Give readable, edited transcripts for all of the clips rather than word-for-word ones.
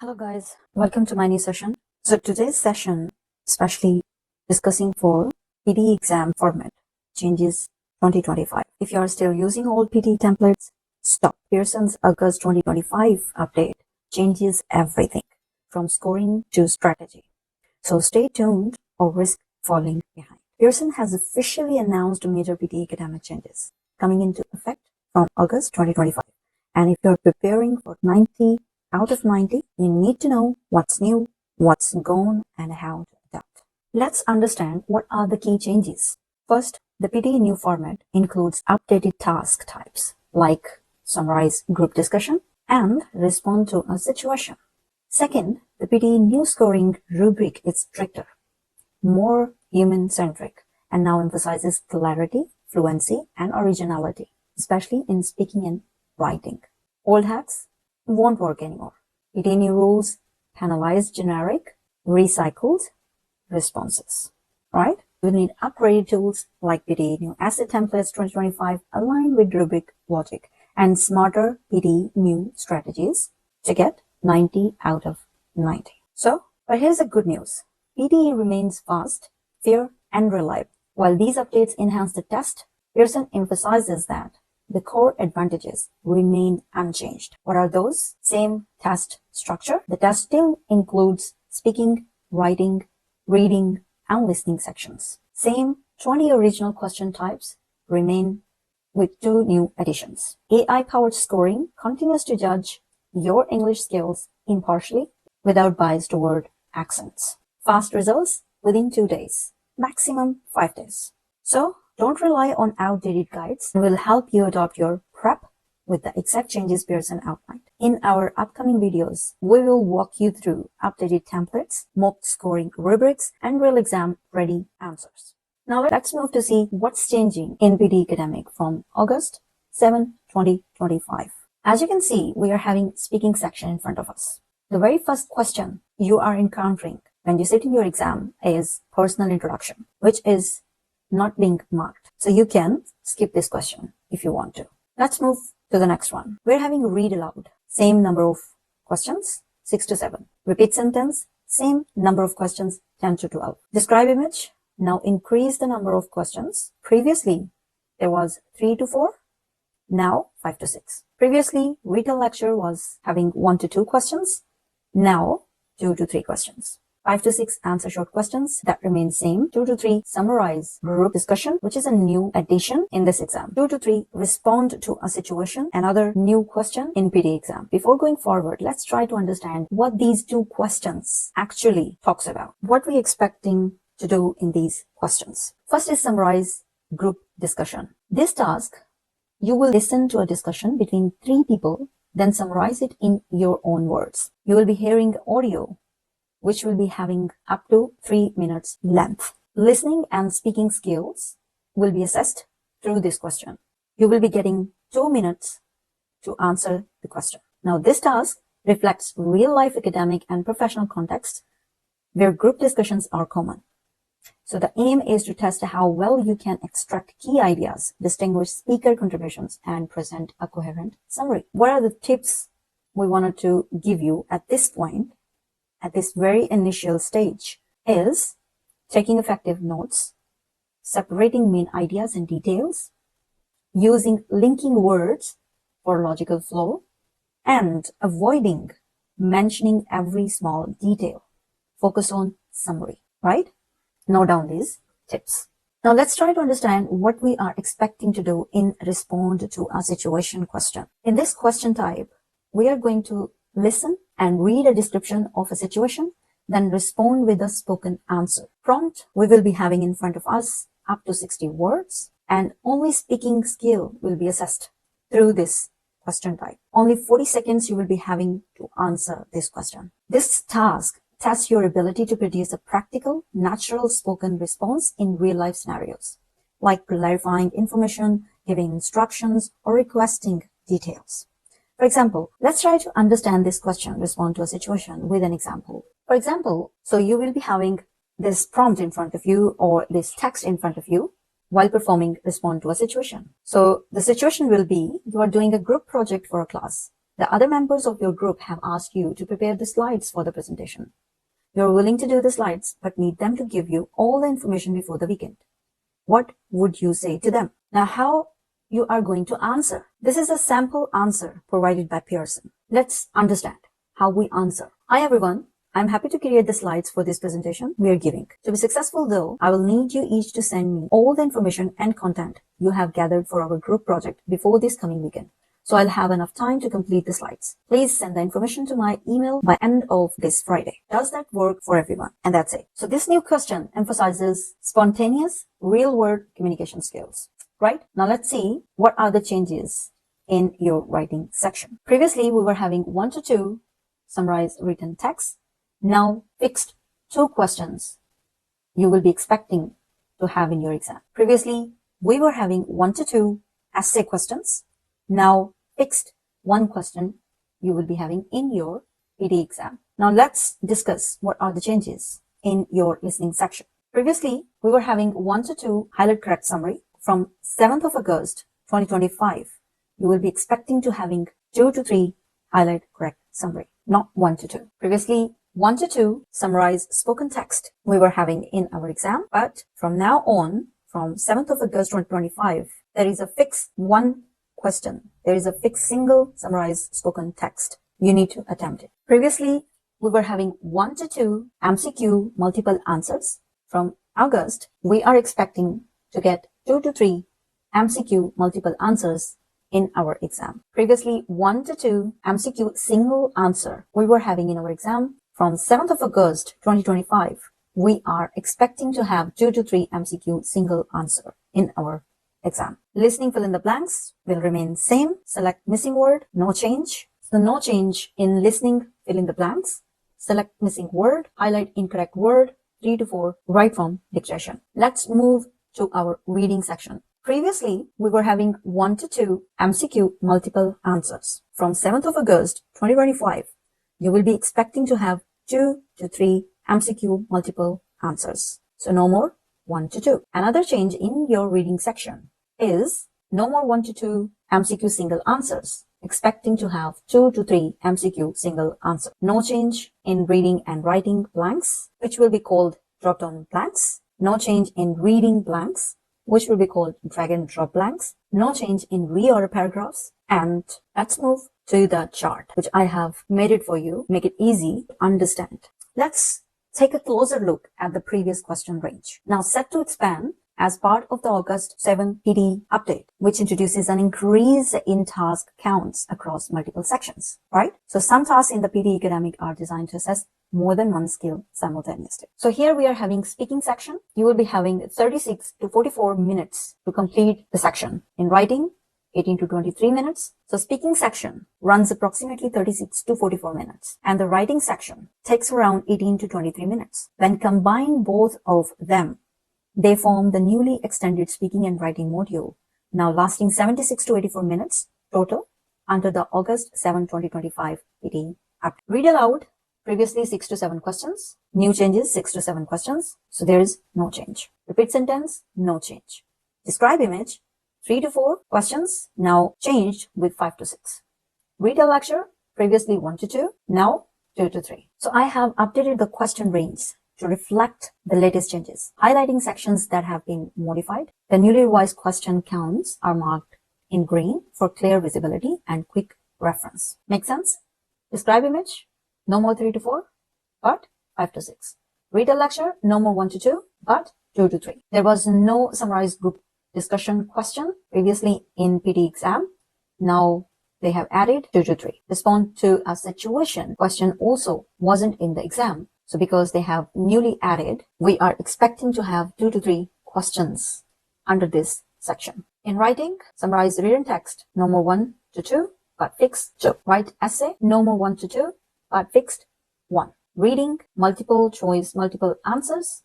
Hello guys, welcome to my new session. So today's session, especially discussing for PTE exam format changes 2025. If you are still using old PTE templates, stop. Pearson's August 2025 update changes everything from scoring to strategy. So stay tuned or risk falling behind. Pearson has officially announced major PTE academic changes coming into effect from August 2025. And if you're preparing for 90 out of 90, you need to know what's new, what's gone, and how to adapt. Let's understand what are the key changes. First, the PTE new format includes updated task types like summarize group discussion and respond to a situation. Second, the PTE new scoring rubric is stricter, more human-centric, and now emphasizes clarity, fluency, and originality, especially in speaking and writing. Old hats won't work anymore. PTE new rules penalize generic, recycled responses, right? We need upgraded tools like PTE new asset templates 2025 aligned with rubric logic and smarter PTE new strategies to get 90 out of 90. But here's the good news. PTE remains fast, fair, and reliable. While these updates enhance the test, Pearson emphasizes that the core advantages remain unchanged. What are those? Same test structure. The test still includes speaking, writing, reading, and listening sections. Same 20 original question types remain with 2 new additions. AI-powered scoring continues to judge your English skills impartially without bias toward accents. Fast results within 2 days, maximum 5 days. So don't rely on outdated guides. It will help you adopt your prep with the exact changes Pearson outlined. In our upcoming videos, we will walk you through updated templates, mock scoring rubrics, and real exam ready answers. Now let's move to see what's changing in PTE Academic from August 7, 2025. As you can see, we are having speaking section in front of us. The very first question you are encountering when you sit in your exam is personal introduction, which is not being marked. So you can skip this question if you want to. Let's move to the next one. We're having read aloud. Same number of questions, 6 to 7. Repeat sentence, same number of questions, 10 to 12. Describe image. Now increase the number of questions. Previously, there was 3 to 4. Now 5 to 6. Previously, retail lecture was having 1 to 2 questions. Now 2 to 3 questions. 5 to 6 answer short questions, that remains same. 2 to 3 summarize group discussion, which is a new addition in this exam. 2 to 3 respond to a situation, another new question in PTE exam. Before going forward, let's try to understand what these 2 questions actually talks about. What we expecting to do in these questions. First is summarize group discussion. This task, you will listen to a discussion between 3 people, then summarize it in your own words. You will be hearing audio which will be having up to 3 minutes length. Listening and speaking skills will be assessed through this question. You will be getting 2 minutes to answer the question. Now this task reflects real life academic and professional contexts where group discussions are common. So the aim is to test how well you can extract key ideas, distinguish speaker contributions, and present a coherent summary. What are the tips we wanted to give you at this point? At this very initial stage is taking effective notes, separating main ideas and details, using linking words for logical flow, and avoiding mentioning every small detail. Focus on summary, right? Note down these tips. Now let's try to understand what we are expecting to do in respond to a situation question. In this question type, we are going to listen and read a description of a situation, then respond with a spoken answer. Prompt we will be having in front of us up to 60 words, and only speaking skill will be assessed through this question type. Only 40 seconds you will be having to answer this question. This task tests your ability to produce a practical, natural spoken response in real life scenarios, like clarifying information, giving instructions, or requesting details. For example, let's try to understand this question, respond to a situation with an example. For example, so you will be having this prompt in front of you or this text in front of you while performing respond to a situation. So the situation will be you are doing a group project for a class. The other members of your group have asked you to prepare the slides for the presentation. You're willing to do the slides, but need them to give you all the information before the weekend. What would you say to them? Now, how you are going to answer? This is a sample answer provided by Pearson. Let's understand how we answer. Hi everyone, I'm happy to create the slides for this presentation we are giving. To be successful though, I will need you each to send me all the information and content you have gathered for our group project before this coming weekend. So I'll have enough time to complete the slides. Please send the information to my email by end of this Friday. Does that work for everyone? And that's it. So this new question emphasizes spontaneous, real-world communication skills, right? Now let's see what are the changes in your writing section. Previously, we were having 1 to 2 summarize written text. Now fixed 2 questions you will be expecting to have in your exam. Previously, we were having 1 to 2 essay questions. Now fixed 1 question you will be having in your PTE exam. Now let's discuss what are the changes in your listening section. Previously, we were having 1 to 2 highlight correct summary. From 7th of August 2025, you will be expecting to having 2 to 3 highlight correct summary, not 1 to 2. Previously, 1 to 2 summarize spoken text we were having in our exam, but from now on, from 7th of August 2025, there is a fixed 1 question. There is a fixed single summarized spoken text. You need to attempt it. Previously, we were having 1 to 2 MCQ multiple answers. From August, we are expecting to get 2 to 3 MCQ multiple answers in our exam. Previously, 1 to 2 MCQ single answer we were having in our exam. From 7th of August 2025, we are expecting to have 2 to 3 MCQ single answer in our exam. Listening fill in the blanks will remain same. Select missing word, no change. So no change in listening fill in the blanks. Select missing word, highlight incorrect word, 3 to 4, write from dictation. Let's move to our reading section. Previously, we were having 1 to 2 MCQ multiple answers. From 7th of August 2025, you will be expecting to have 2 to 3 MCQ multiple answers. So no more 1 to 2. Another change in your reading section is no more 1 to 2 MCQ single answers. Expecting to have 2 to 3 MCQ single answer. No change in reading and writing blanks, which will be called drop-down blanks. No change in reading blanks, which will be called drag and drop blanks. No change in reorder paragraphs. And let's move to the chart, which I have made it for you, make it easy to understand. Let's take a closer look at the previous question range. Now set to expand as part of the August 7 PTE update, which introduces an increase in task counts across multiple sections, right? So some tasks in the PTE academic are designed to assess more than one skill simultaneously. So here we are having speaking section. You will be having 36 to 44 minutes to complete the section. In writing, 18 to 23 minutes. So speaking section runs approximately 36 to 44 minutes and the writing section takes around 18 to 23 minutes. When combine both of them, they form the newly extended speaking and writing module, now lasting 76 to 84 minutes total under the August 7, 2025 PTE update. Read aloud, previously 6 to 7 questions. New changes 6 to 7 questions. So there is no change. Repeat sentence, no change. Describe image, 3 to 4 questions, now changed with 5 to 6. Read a lecture, previously 1 to 2, now 2 to 3. So I have updated the question range to reflect the latest changes, highlighting sections that have been modified. The newly revised question counts are marked in green for clear visibility and quick reference. Make sense? Describe image, no more 3 to 4, but 5 to 6. Read a lecture, no more 1 to 2, but 2 to 3. There was no summarized group discussion question previously in PTE exam. Now they have added 2 to 3. Respond to a situation question also wasn't in the exam. So because they have newly added, we are expecting to have 2 to 3 questions under this section. In writing, summarize written text, no more 1 to 2, but fixed 2. Write essay, no more 1 to 2, but fixed 1. Reading, multiple choice, multiple answers,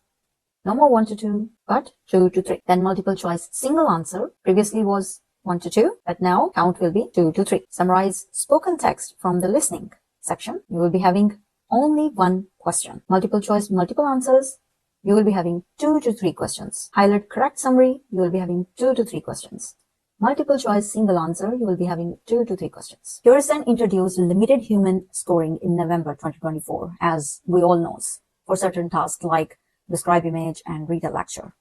no more 1 to 2, but 2 to 3. Then multiple choice single answer, previously was 1 to 2, but now count will be 2 to 3. Summarize spoken text from the listening section. You will be having only 1 question. Multiple choice, multiple answers, you will be having 2 to 3 questions. Highlight correct summary, you will be having 2 to 3 questions. Multiple choice single answer, you will be having 2 to 3 questions. Pearson introduced limited human scoring in November 2024, as we all know, for certain tasks like describe image and read a lecture.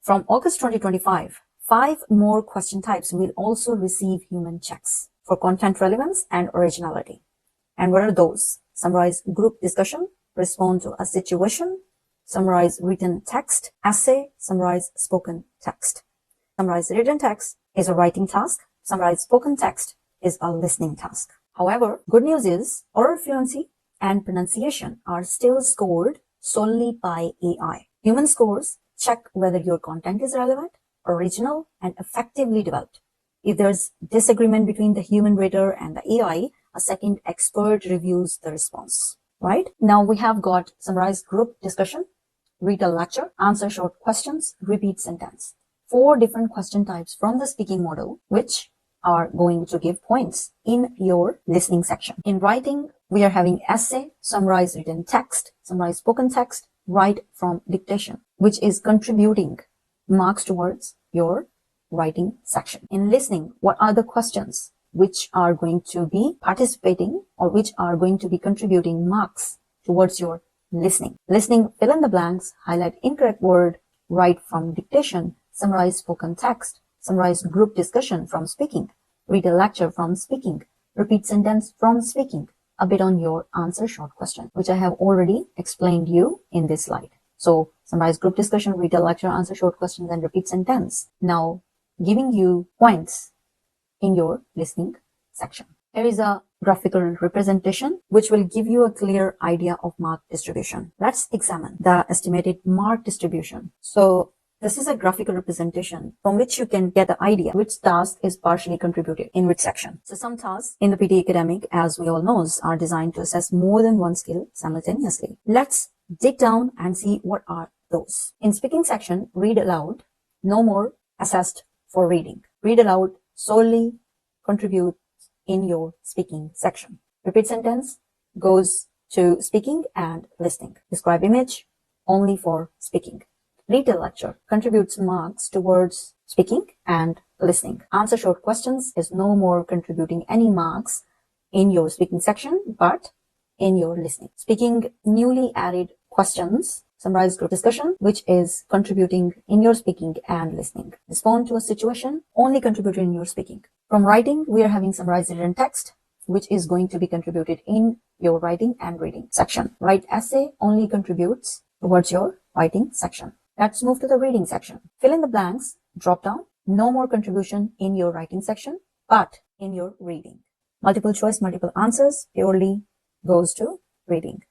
From August 2025, 5 more question types will also receive human checks for content relevance and originality. And what are those? Summarize group discussion, respond to a situation, summarize written text, essay, summarize spoken text. Summarize written text is a writing task. Summarize spoken text is a listening task. However, good news is oral fluency and pronunciation are still scored solely by AI. Human scores check whether your content is relevant, original, and effectively developed. If there's disagreement between the human reader and the AI, a second expert reviews the response. Right? Now we have got summarized group discussion, read a lecture, answer short questions, repeat sentence. 4 different question types from the speaking model, which are going to give points in your listening section. In writing, we are having essay, summarize written text, summarize spoken text, write from dictation, which is contributing marks towards your writing section. In listening, what are the questions which are going to be participating or which are going to be contributing marks towards your listening? Listening, fill in the blanks, highlight incorrect word, write from dictation, summarize spoken text, summarize group discussion from speaking, read a lecture from speaking, repeat sentence from speaking, a bit on your answer short question, which I have already explained you in this slide. So summarize group discussion, read a lecture, answer short questions, and repeat sentence. Now giving you points in your listening section. Here is a graphical representation which will give you a clear idea of mark distribution. Let's examine the estimated mark distribution. So this is a graphical representation from which you can get the idea which task is partially contributed in which section. So some tasks in the PTE academic, as we all know, are designed to assess more than one skill simultaneously. Let's dig down and see what are those. In speaking section, read aloud, no more assessed for reading. Read aloud solely contributes in your speaking section. Repeat sentence goes to speaking and listening. Describe image only for speaking. Read a lecture contributes marks towards speaking and listening. Answer short questions is no more contributing any marks in your speaking section, but in your listening. Speaking newly added questions, summarize group discussion, which is contributing in your speaking and listening. Respond to a situation, only contributed in your speaking. From writing, we are having summarized written text, which is going to be contributed in your writing and reading section. Write essay only contributes towards your writing section. Let's move to the reading section. Fill in the blanks, drop down, no more contribution in your writing section, but in your reading. Multiple choice, multiple answers purely goes to reading.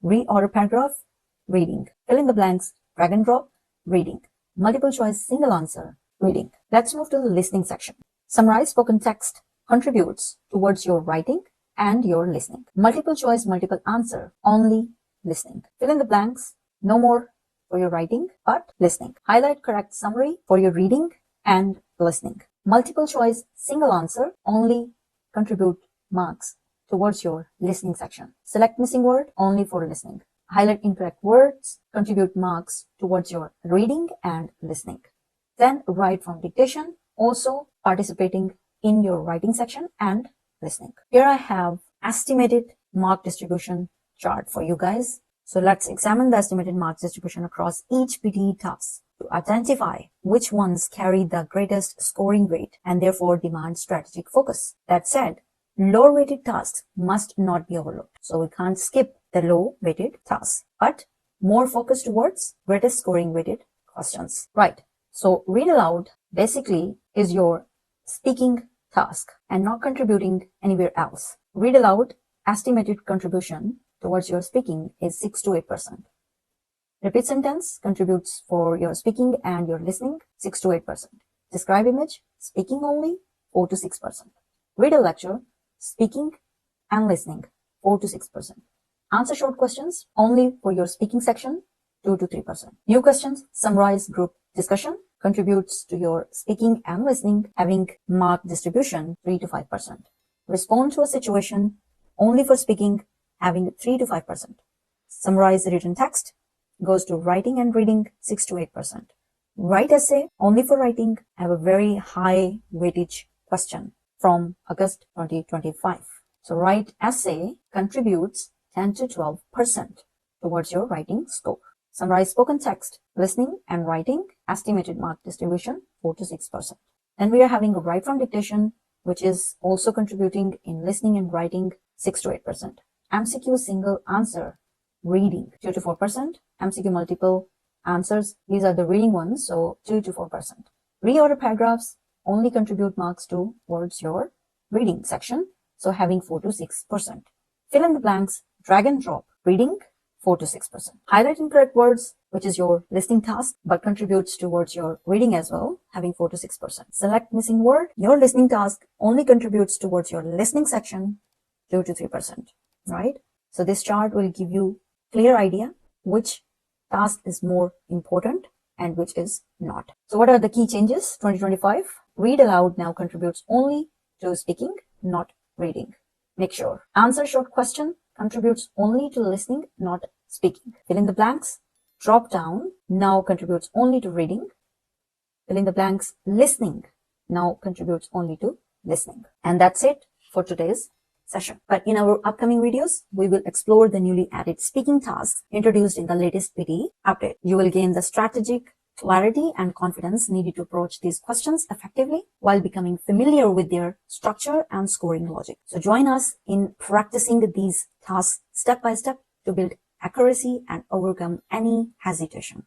Reorder paragraph, reading. Fill in the blanks, drag and drop, reading. Multiple choice, single answer, reading. Let's move to the listening section. Summarize spoken text contributes towards your writing and your listening. Multiple choice, multiple answer, only listening. Fill in the blanks, no more for your writing, but listening. Highlight correct summary for your reading and listening. Multiple choice, single answer, only contribute marks towards your listening section. Select missing word only for listening. Highlight incorrect words, contribute marks towards your reading and listening. Then write from dictation, also participating in your writing section and listening. Here I have estimated mark distribution chart for you guys. So let's examine the estimated marks distribution across each PTE task to identify which ones carry the greatest scoring rate and therefore demand strategic focus. That said, low-rated tasks must not be overlooked. So we can't skip the low-rated tasks, but more focus towards greatest scoring rated questions. Right. So read aloud basically is your speaking task and not contributing anywhere else. Read aloud estimated contribution towards your speaking is 6 to 8%. Repeat sentence contributes for your speaking and your listening 6 to 8%. Describe image, speaking only 4 to 6%. Read a lecture, speaking and listening 4 to 6%. Answer short questions only for your speaking section 2 to 3%. New questions, summarize group discussion contributes to your speaking and listening having mark distribution 3 to 5%. Respond to a situation only for speaking having 3 to 5%. Summarize written text goes to writing and reading 6 to 8%. Write essay only for writing. I have a very high weightage question from August 2025. So write essay contributes 10 to 12% towards your writing score. Summarize spoken text, listening and writing, estimated mark distribution 4 to 6%. Then we are having a write from dictation, which is also contributing in listening and writing 6 to 8%. MCQ single answer reading 2 to 4%. MCQ multiple answers, these are the reading ones, so 2 to 4%. Reorder paragraphs only contribute marks towards your reading section, so having 4 to 6%. Fill in the blanks, drag and drop, reading 4 to 6%. Highlight incorrect words, which is your listening task, but contributes towards your reading as well, having 4 to 6%. Select missing word, your listening task only contributes towards your listening section, 2 to 3%, right? So this chart will give you clear idea which task is more important and which is not. So what are the key changes? 2025, read aloud now contributes only to speaking, not reading. Make sure. Answer short question contributes only to listening, not speaking. Fill in the blanks. Drop down now contributes only to reading. Fill in the blanks. Listening now contributes only to listening. And that's it for today's session. But in our upcoming videos, we will explore the newly added speaking tasks introduced in the latest PTE update. You will gain the strategic clarity and confidence needed to approach these questions effectively while becoming familiar with their structure and scoring logic. So join us in practicing these tasks step by step to build accuracy and overcome any hesitation.